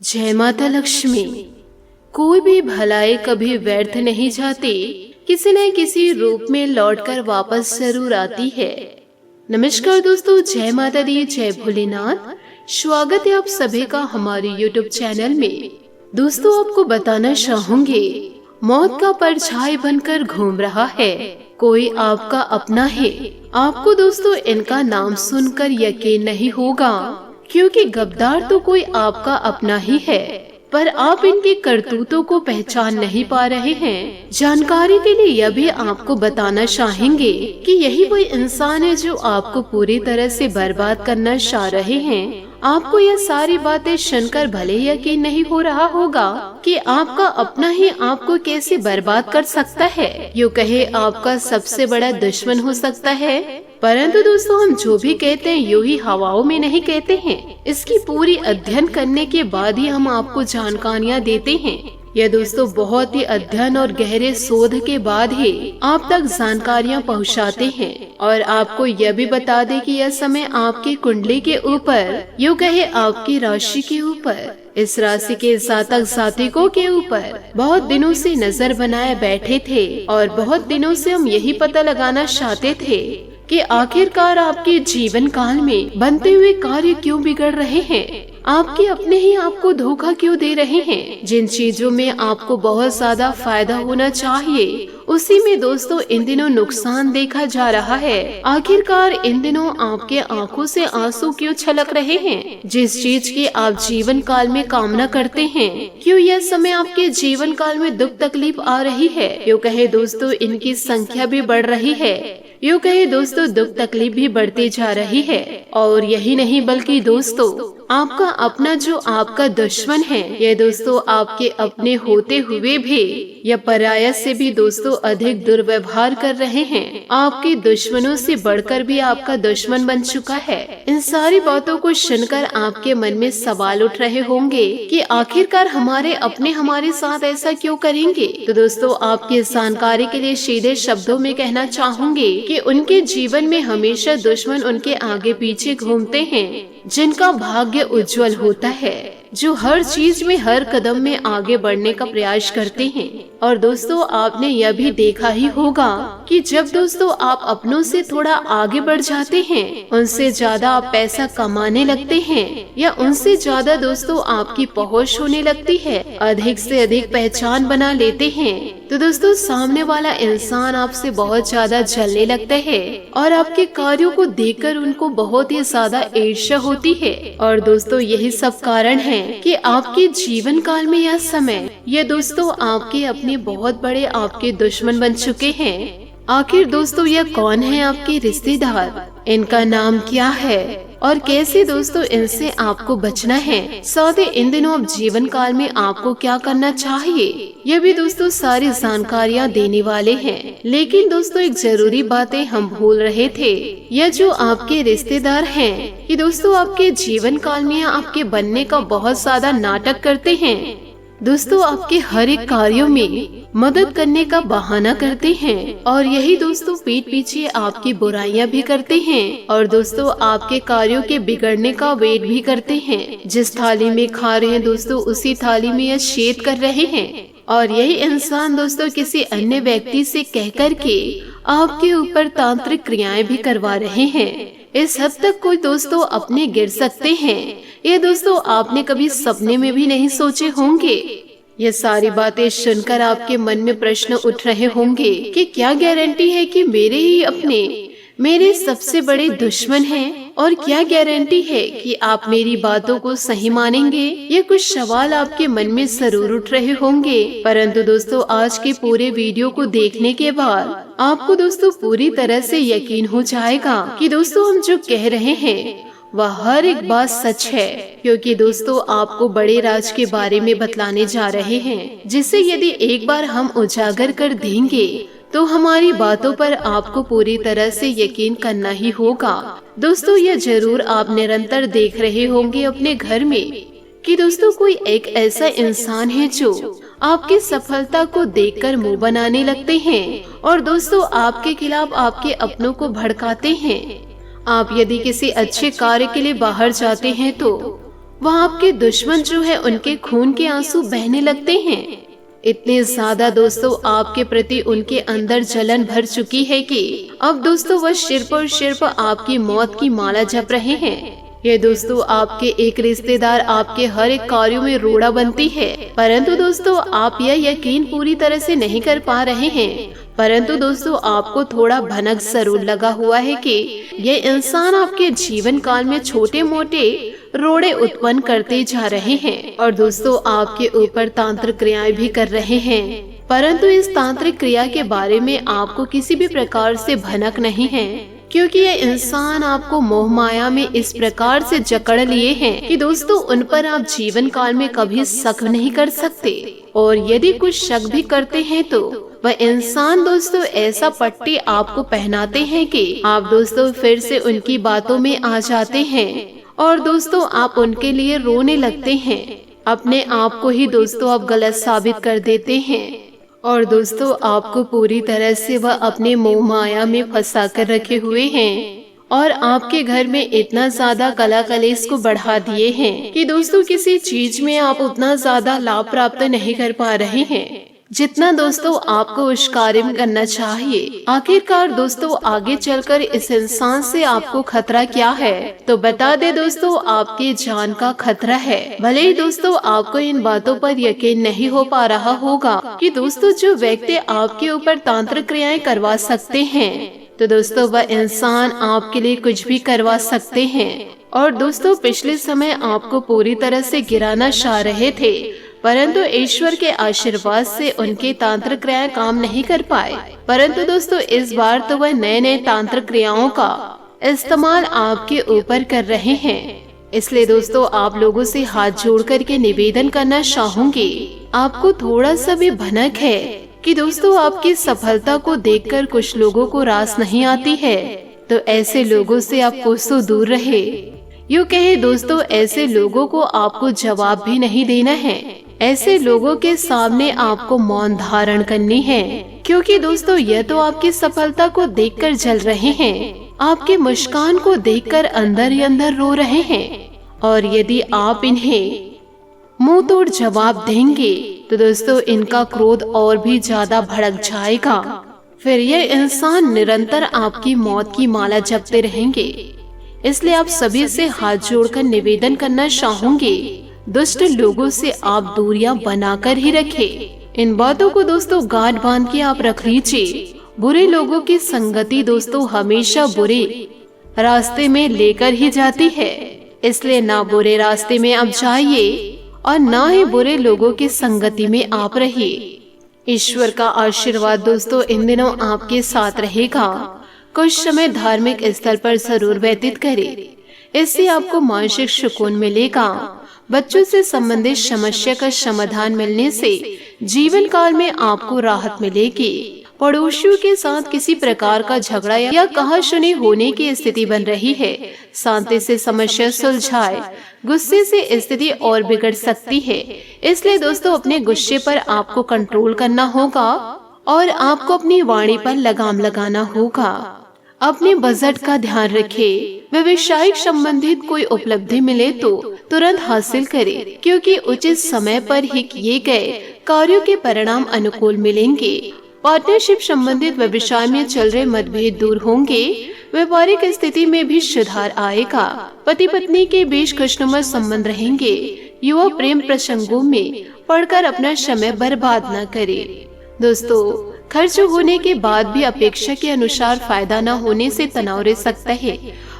जय माता लक्ष्मी। कोई भी भलाई कभी व्यर्थ नहीं जाती, किसी न किसी रूप में लौटकर वापस जरूर आती है। नमस्कार दोस्तों, जय माता दी, जय भोलेनाथ। स्वागत है आप सभी का हमारे YouTube चैनल में। दोस्तों, आपको बताना चाहूंगी, मौत का परछाई बनकर घूम रहा है, कोई आपका अपना है। आपको दोस्तों इनका नाम सुनकर यकीन नहीं होगा, क्योंकि गद्दार तो कोई आपका अपना ही है, पर आप इनकी करतूतों को पहचान नहीं पा रहे हैं। जानकारी के लिए यह भी आपको बताना चाहेंगे कि यही वही इंसान है जो आपको पूरी तरह से बर्बाद करना चाह रहे हैं। आपको यह सारी बातें सुनकर भले यकीन नहीं हो रहा होगा कि आपका अपना ही आपको कैसे बर्बाद कर सकता है, यूँ कहे आपका सबसे बड़ा दुश्मन हो सकता है। परंतु दोस्तों, हम जो भी कहते हैं यूं ही हवाओं में नहीं कहते हैं। इसकी पूरी अध्ययन करने के बाद ही हम आपको जानकारियाँ देते हैं। यह दोस्तों बहुत ही अध्ययन और गहरे शोध के बाद ही आप तक जानकारियाँ पहुँचाते हैं। और आपको यह भी बता दें कि यह समय आपकी कुंडली के ऊपर, यूँ कहे आपकी राशि के ऊपर, इस राशि के जातक जातिकों के ऊपर बहुत दिनों से नजर बनाए बैठे थे। और बहुत दिनों से हम यही पता लगाना चाहते थे कि आखिरकार आपके जीवन काल में बनते हुए कार्य क्यों बिगड़ रहे हैं, आपके अपने ही आपको धोखा क्यों दे रहे हैं। जिन चीजों में आपको बहुत ज्यादा फायदा होना चाहिए, उसी में दोस्तों इन दिनों नुकसान देखा जा रहा है। आखिरकार इन दिनों आपके आंखों से आंसू क्यों छलक रहे हैं। जिस चीज की आप जीवन काल में कामना करते हैं, क्यों यह समय आपके जीवन काल में दुख तकलीफ आ रही है। यूँ कहे दोस्तों इनकी संख्या भी बढ़ रही है, यूँ कहे दोस्तों दुख तकलीफ भी बढ़ती जा रही है। और यही नहीं बल्कि दोस्तों आपका अपना जो आपका दुश्मन है, यह दोस्तों आपके अपने होते हुए भी यह पराया से भी दोस्तों अधिक दुर्व्यवहार कर रहे हैं। आपके दुश्मनों से बढ़कर भी आपका दुश्मन बन चुका है। इन सारी बातों को सुनकर आपके मन में सवाल उठ रहे होंगे कि आखिरकार हमारे अपने हमारे साथ ऐसा क्यों करेंगे। तो दोस्तों आपकी जानकारी के लिए सीधे शब्दों में कहना चाहूंगी कि उनके जीवन में हमेशा दुश्मन उनके आगे पीछे घूमते हैं, जिनका भाग्य उज्जवल होता है, जो हर चीज में हर कदम में आगे बढ़ने का प्रयास करते हैं। और दोस्तों आपने यह भी देखा ही होगा कि जब दोस्तों आप अपनों से थोड़ा आगे बढ़ जाते हैं, उनसे ज्यादा आप पैसा कमाने लगते हैं, या उनसे ज्यादा दोस्तों आपकी पहुंच होने लगती है, अधिक से अधिक पहचान बना लेते हैं, तो दोस्तों सामने वाला इंसान आपसे बहुत ज्यादा जलने लगता है और आपके कार्यों को देखकर उनको बहुत ही ज्यादा ईर्ष्या होती है। और दोस्तों यही सब कारण है कि आपके जीवन काल में यह समय, यह दोस्तों आपके अपने बहुत बड़े आपके दुश्मन बन चुके हैं। आखिर दोस्तों यह कौन है आपके रिश्तेदार, इनका नाम क्या है और कैसे दोस्तों इनसे आपको बचना है, साथ ही इन दिनों अब जीवन काल में आपको क्या करना चाहिए, यह भी दोस्तों सारी जानकारियाँ देने वाले हैं। लेकिन दोस्तों एक जरूरी बातें हम भूल रहे थे, यह जो आपके रिश्तेदार हैं, कि दोस्तों आपके जीवन काल में आपके बनने का बहुत ज्यादा नाटक करते हैं। दोस्तों आपके हर एक कार्यों में मदद करने का बहाना करते हैं, और यही दोस्तों पीठ पीछे आपकी बुराइयां भी करते हैं, और दोस्तों आपके कार्यों के बिगड़ने का वेट भी करते हैं। जिस थाली में खा रहे हैं दोस्तों, उसी थाली में यह छेद कर रहे हैं। और यही इंसान दोस्तों किसी अन्य व्यक्ति से कह कर के आपके ऊपर तांत्रिक क्रियाएं भी करवा रहे हैं। इस हद तक कोई दोस्तों अपने गिर सकते हैं, ये दोस्तों आपने कभी सपने में भी नहीं सोचे होंगे। ये सारी बातें सुनकर आपके मन में प्रश्न उठ रहे होंगे कि क्या गारंटी है कि मेरे ही अपने मेरे सबसे बड़े दुश्मन हैं, और क्या गारंटी है कि आप मेरी बातों को सही मानेंगे। ये कुछ सवाल आपके मन में जरूर उठ रहे होंगे। परंतु दोस्तों आज के पूरे वीडियो को देखने के बाद आपको दोस्तों पूरी तरह से यकीन हो जाएगा कि दोस्तों हम जो कह रहे हैं वह हर एक बात सच है। क्योंकि दोस्तों आपको बड़े राज के बारे में बतलाने जा रहे हैं, जिसे यदि एक बार हम उजागर कर देंगे तो हमारी बातों पर आपको पूरी तरह से यकीन करना ही होगा। दोस्तों यह जरूर आप निरंतर देख रहे होंगे अपने घर में कि दोस्तों कोई एक ऐसा इंसान है जो आपकी सफलता को देखकर मुंह बनाने लगते हैं, और दोस्तों आपके खिलाफ आपके अपनों को भड़काते हैं। आप यदि किसी अच्छे कार्य के लिए बाहर जाते हैं तो वह आपके दुश्मन जो है उनके खून के आंसू बहने लगते हैं। इतने ज्यादा दोस्तों आपके प्रति उनके अंदर जलन भर चुकी है कि अब दोस्तों वह सिर्फ आपकी मौत की माला जप रहे हैं। ये दोस्तों आपके एक रिश्तेदार आपके हर एक कार्यों में रोड़ा बनती है, परंतु दोस्तों आप यह यकीन पूरी तरह से नहीं कर पा रहे हैं। परंतु दोस्तों आपको थोड़ा भनक जरूर लगा हुआ है कि ये इंसान आपके जीवन काल में छोटे मोटे रोड़े उत्पन्न करते जा रहे हैं और दोस्तों आपके ऊपर तांत्रिक क्रियाएं भी कर रहे हैं। परंतु इस तांत्रिक क्रिया के बारे में आपको किसी भी प्रकार से भनक नहीं है, क्योंकि ये इंसान आपको मोह माया में इस प्रकार से जकड़ लिए हैं कि दोस्तों उन पर आप जीवन काल में कभी शक नहीं कर सकते। और यदि कुछ शक भी करते हैं तो वह इंसान दोस्तों ऐसा पट्टी आपको पहनाते हैं कि आप दोस्तों फिर से उनकी बातों में आ जाते हैं और दोस्तों आप उनके लिए रोने लगते हैं। अपने आप को ही दोस्तों आप गलत साबित कर देते हैं और दोस्तों आपको पूरी तरह से वह अपने मोह माया में फंसा कर रखे हुए हैं और आपके घर में इतना ज्यादा कला कलेश को बढ़ा दिए हैं कि दोस्तों किसी चीज में आप उतना ज्यादा लाभ प्राप्त नहीं कर पा रहे हैं जितना दोस्तों आपको उस कार्य में करना चाहिए। आखिरकार दोस्तों आगे चलकर इस इंसान से आपको खतरा क्या है, तो बता दे दोस्तों आपके जान का खतरा है। भले ही दोस्तों आपको इन बातों पर यकीन नहीं हो पा रहा होगा कि दोस्तों जो व्यक्ति आपके ऊपर तांत्रिक क्रियाएं करवा सकते हैं, तो दोस्तों वह इंसान आपके लिए कुछ भी करवा सकते हैं। और दोस्तों पिछले समय आपको पूरी तरह से गिराना चाह रहे थे, परंतु ईश्वर के आशीर्वाद से उनकी तांत्रिक क्रियाएं काम नहीं कर पाए। परंतु दोस्तों इस बार तो वह नए तांत्रिक क्रियाओं का इस्तेमाल आपके ऊपर कर रहे हैं। इसलिए दोस्तों आप लोगों से हाथ जोड़ करके निवेदन करना चाहूंगी, आपको थोड़ा सा भी भनक है कि दोस्तों आपकी सफलता को देखकर कुछ लोगों को रास नहीं आती है, तो ऐसे लोगों से आप कोसों दूर रहे। यूँ कहे दोस्तों ऐसे लोगों को आपको जवाब भी नहीं देना है। ऐसे लोगों के सामने आपको मौन धारण करनी है, क्योंकि दोस्तों यह तो आपकी सफलता को देखकर जल रहे हैं, आपके मुस्कान को देखकर अंदर ही अंदर रो रहे हैं। और यदि आप इन्हें मुंह तोड़ जवाब देंगे तो दोस्तों इनका क्रोध और भी ज्यादा भड़क जाएगा। फिर यह इंसान निरंतर आपकी मौत की माला जपते रहेंगे। इसलिए आप सभी से हाथ जोड़कर निवेदन करना चाहूंगी, दुष्ट लोगों से आप दूरियां बनाकर ही रखें। इन बातों को दोस्तों गांठ बांध के आप रख लीजिए। बुरे लोगों की संगति दोस्तों हमेशा बुरे रास्ते में लेकर ही जाती है, इसलिए ना बुरे रास्ते में आप जाइए और ना ही बुरे लोगों की संगति में आप रहिए। ईश्वर का आशीर्वाद दोस्तों इन दिनों आपके साथ रहेगा। कुछ समय धार्मिक स्थल पर जरूर व्यतीत करें, इससे आपको मानसिक सुकून मिलेगा। बच्चों से संबंधित समस्या का समाधान मिलने से जीवन काल में आपको राहत मिलेगी। पड़ोसियों के साथ किसी प्रकार का झगड़ा या कहासुनी होने की स्थिति बन रही है, शांति से समस्या सुलझाए। गुस्से से स्थिति और बिगड़ सकती है, इसलिए दोस्तों अपने गुस्से पर आपको कंट्रोल करना होगा और आपको अपनी वाणी पर लगाम लगाना होगा। अपने बजट का ध्यान रखें। व्यवसायिक संबंधित कोई उपलब्धि मिले तो तुरंत हासिल करें, क्योंकि उचित समय पर ही किए गए कार्यों के परिणाम अनुकूल मिलेंगे। पार्टनरशिप संबंधित व्यवसाय में चल रहे मतभेद दूर होंगे। व्यापारिक स्थिति में भी सुधार आएगा। पति पत्नी के बीच खुशनुमा संबंध रहेंगे। युवा प्रेम प्रसंगों में पढ़कर अपना समय बर्बाद न करे। दोस्तों खर्च होने के बाद भी अपेक्षा के अनुसार फायदा न होने से तनाव रह सकता है।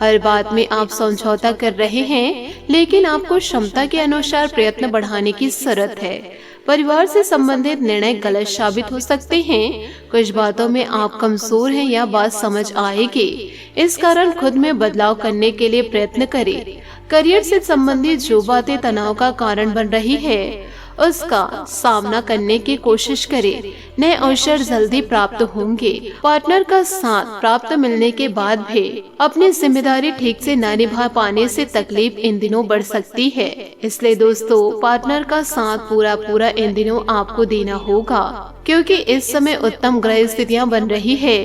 हर बात में आप समझौता कर रहे हैं, लेकिन आपको क्षमता के अनुसार प्रयत्न बढ़ाने की जरूरत है। परिवार से संबंधित निर्णय गलत साबित हो सकते हैं। कुछ बातों में आप कमजोर हैं, यह बात समझ आएगी। इस कारण खुद में बदलाव करने के लिए प्रयत्न करें। करियर से संबंधित जो बातें तनाव का कारण बन रही है, उसका सामना करने की कोशिश करें। नए अवसर जल्दी प्राप्त होंगे। पार्टनर का साथ प्राप्त मिलने के बाद भी अपनी जिम्मेदारी ठीक से न निभा पाने से तकलीफ इन दिनों बढ़ सकती है। इसलिए दोस्तों पार्टनर का साथ पूरा इन दिनों आपको देना होगा, क्योंकि इस समय उत्तम ग्रह स्थितियां बन रही है।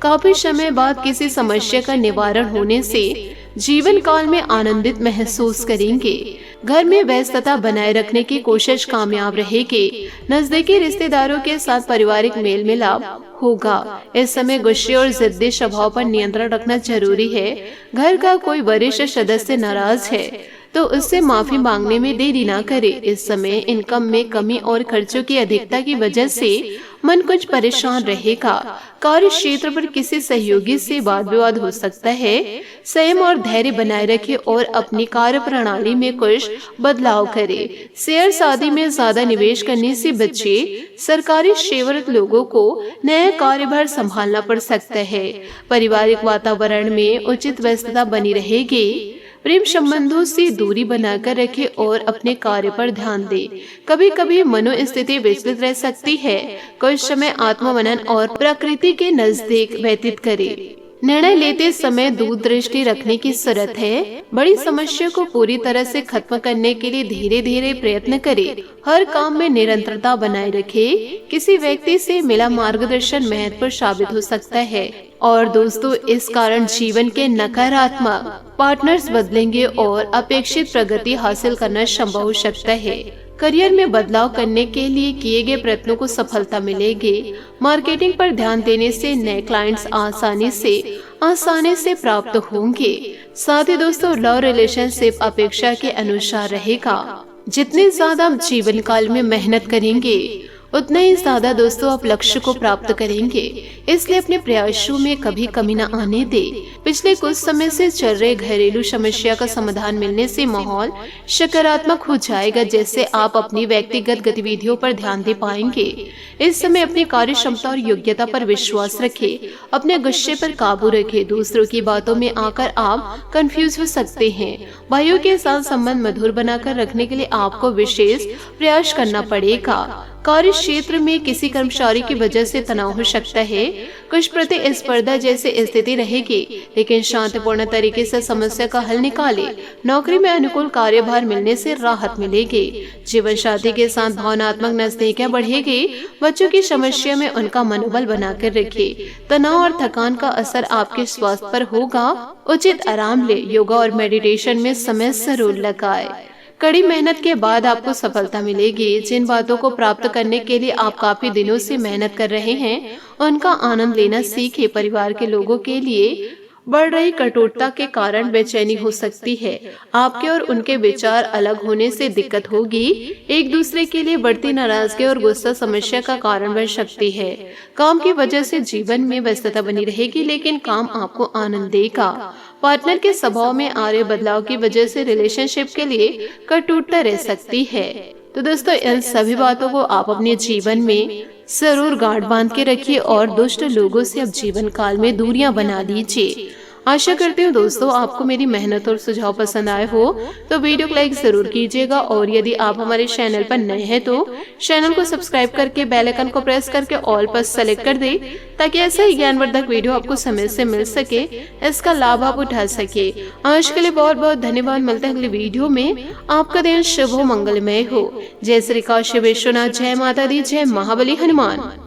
काफी समय बाद किसी समस्या का निवारण होने से जीवन काल में आनंदित महसूस करेंगे। घर में व्यस्तता बनाए रखने की कोशिश कामयाब रहेगी। नजदीकी रिश्तेदारों के साथ पारिवारिक मेल मिलाप होगा। इस समय गुस्से और जिद्दी स्वभाव पर नियंत्रण रखना जरूरी है। घर का कोई वरिष्ठ सदस्य नाराज है तो उससे माफी मांगने में देरी ना करे। इस समय इनकम में कमी और खर्चों की अधिकता की वजह से मन कुछ परेशान रहेगा। कार्य क्षेत्र पर किसी सहयोगी से वाद विवाद हो सकता है। संयम और धैर्य बनाए रखें और अपनी कार्य प्रणाली में कुछ बदलाव करें। शेयर आदि में ज्यादा निवेश करने से बचे। सरकारी सेवक लोगों को नया कार्यभार संभालना पड़ सकता है। पारिवारिक वातावरण में उचित व्यस्तता बनी रहेगी। प्रेम संबंधों से दूरी बनाकर रखें और अपने कार्य पर ध्यान दें। कभी कभी मनोस्थिति विचलित रह सकती है। कुछ समय आत्ममनन और प्रकृति के नजदीक व्यतीत करें। निर्णय लेते समय दूरदृष्टि रखने की जरूरत है। बड़ी समस्या को पूरी तरह से खत्म करने के लिए धीरे धीरे प्रयत्न करें। हर काम में निरंतरता बनाए रखें। किसी व्यक्ति से मिला मार्गदर्शन महत्वपूर्ण साबित हो सकता है। और दोस्तों, इस कारण जीवन के नकारात्मक पार्टनर्स बदलेंगे और अपेक्षित प्रगति हासिल करना संभव हो सकता है। करियर में बदलाव करने के लिए किए गए प्रयत्नों को सफलता मिलेगी। मार्केटिंग पर ध्यान देने से नए क्लाइंट्स आसानी से प्राप्त होंगे। साथ ही दोस्तों, लव रिलेशनशिप अपेक्षा के अनुसार रहेगा। जितने ज्यादा आप जीवन काल में मेहनत करेंगे उतना ही ज्यादा दोस्तों आप लक्ष्य को प्राप्त करेंगे। इसलिए अपने प्रयासों में कभी कमी न आने दे। पिछले कुछ समय से चल रहे घरेलू समस्या का समाधान मिलने से माहौल सकारात्मक हो जाएगा, जैसे आप अपनी व्यक्तिगत गतिविधियों पर ध्यान दे पाएंगे। इस समय अपनी कार्य क्षमता और योग्यता पर विश्वास रखें। अपने गुस्से पर काबू रखें। दूसरों की बातों में आकर आप कंफ्यूज हो सकते हैं। भाइयों के साथ संबंध मधुर बनाकर रखने के लिए आपको विशेष प्रयास करना पड़ेगा। कार्य क्षेत्र में किसी कर्मचारी की वजह से तनाव हो सकता है। कुछ प्रतिस्पर्धा जैसी स्थिति रहेगी, लेकिन शांतिपूर्ण तरीके से समस्या का हल निकालें। नौकरी में अनुकूल कार्यभार मिलने से राहत मिलेगी। जीवन साथी के साथ भावनात्मक नजदीकियां बढ़ेगी। बच्चों की समस्या में उनका मनोबल बनाकर रखें। तनाव और थकान का असर आपके स्वास्थ्य पर होगा। उचित आराम ले। योगा और मेडिटेशन में समय जरूर लगाएं। कड़ी मेहनत के बाद आपको सफलता मिलेगी। जिन बातों को प्राप्त करने के लिए आप काफी दिनों से मेहनत कर रहे हैं उनका आनंद लेना सीखें। परिवार के लोगों के लिए बढ़ रही कठोरता के कारण बेचैनी हो सकती है। आपके और उनके विचार अलग होने से दिक्कत होगी। एक दूसरे के लिए बढ़ती नाराजगी और गुस्सा समस्या का कारण बन सकती है। काम की वजह से जीवन में व्यस्तता बनी रहेगी, लेकिन काम आपको आनंद देगा। पार्टनर के स्वभाव में आ रहे बदलाव की वजह से रिलेशनशिप के लिए कटुता रह सकती है। तो दोस्तों, इन सभी बातों को आप अपने जीवन में जरूर गांठ बांध के रखिए और दुष्ट लोगों से अब जीवन काल में दूरियां बना लीजिए। आशा करती हूँ दोस्तों आपको मेरी मेहनत और सुझाव पसंद आए हो तो वीडियो को लाइक जरूर कीजिएगा। और यदि आप हमारे चैनल पर नए हैं तो चैनल को सब्सक्राइब करके बेल आइकन को प्रेस करके ऑल पर सेलेक्ट कर दे, ताकि ऐसा ही ज्ञानवर्धक वीडियो आपको समय से मिल सके, इसका लाभ आप उठा सके। आज के लिए बहुत बहुत धन्यवाद। मिलते हैं अगले वीडियो में। आपका दिन शुभ हो, मंगलमय हो। जय श्री काशी विश्वनाथ, जय माता दी, जय महाबली हनुमान।